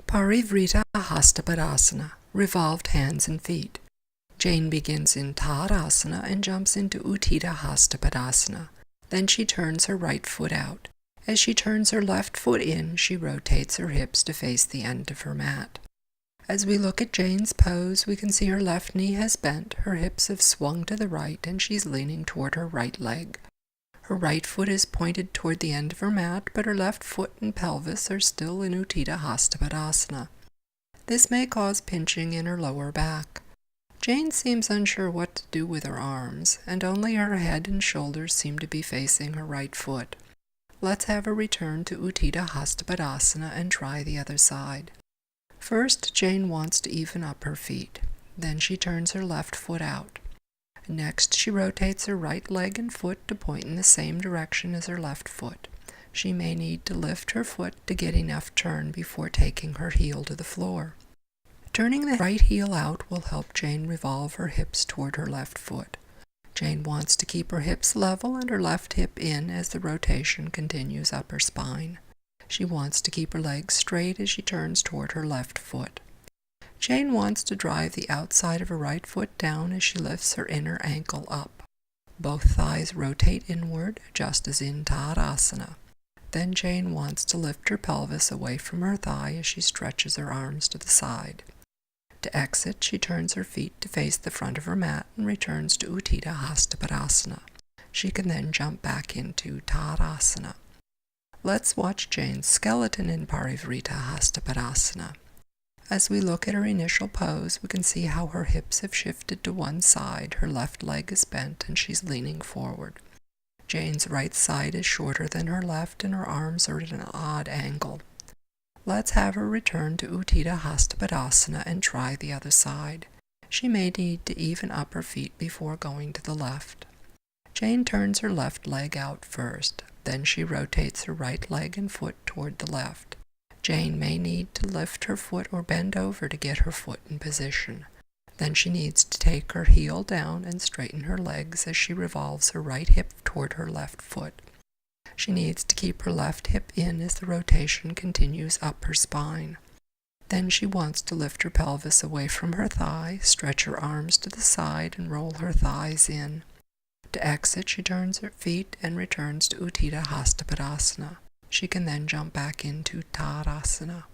Parivrtta Hasta Padasana, revolved hands and feet. Jane begins in Tadasana and jumps into Utthita Hasta Padasana. Then she turns her right foot out. As she turns her left foot in, she rotates her hips to face the end of her mat. As we look at Jane's pose, we can see her left knee has bent, her hips have swung to the right, and she's leaning toward her right leg. Her right foot is pointed toward the end of her mat, but her left foot and pelvis are still in Utthita Hasta Padasana. This may cause pinching in her lower back. Jane seems unsure what to do with her arms, and only her head and shoulders seem to be facing her right foot. Let's have her return to Utthita Hasta Padasana and try the other side. First, Jane wants to even up her feet. Then she turns her left foot out. Next, she rotates her right leg and foot to point in the same direction as her left foot. She may need to lift her foot to get enough turn before taking her heel to the floor. Turning the right heel out will help Jane revolve her hips toward her left foot. Jane wants to keep her hips level and her left hip in as the rotation continues up her spine. She wants to keep her legs straight as she turns toward her left foot. Jane wants to drive the outside of her right foot down as she lifts her inner ankle up. Both thighs rotate inward, just as in Tadasana. Then Jane wants to lift her pelvis away from her thigh as she stretches her arms to the side. To exit, she turns her feet to face the front of her mat and returns to Utthita Hasta Padasana. She can then jump back into Tadasana. Let's watch Jane's skeleton in Parivrtta Hasta Padasana. As we look at her initial pose, we can see how her hips have shifted to one side, her left leg is bent, and she's leaning forward. Jane's right side is shorter than her left, and her arms are at an odd angle. Let's have her return to Utthita Hasta Padasana and try the other side. She may need to even up her feet before going to the left. Jane turns her left leg out first. Then she rotates her right leg and foot toward the left. Jane may need to lift her foot or bend over to get her foot in position. Then she needs to take her heel down and straighten her legs as she revolves her right hip toward her left foot. She needs to keep her left hip in as the rotation continues up her spine. Then she wants to lift her pelvis away from her thigh, stretch her arms to the side, and roll her thighs in. To exit, she turns her feet and returns to Utthita Hasta Padasana. She can then jump back into Tadasana.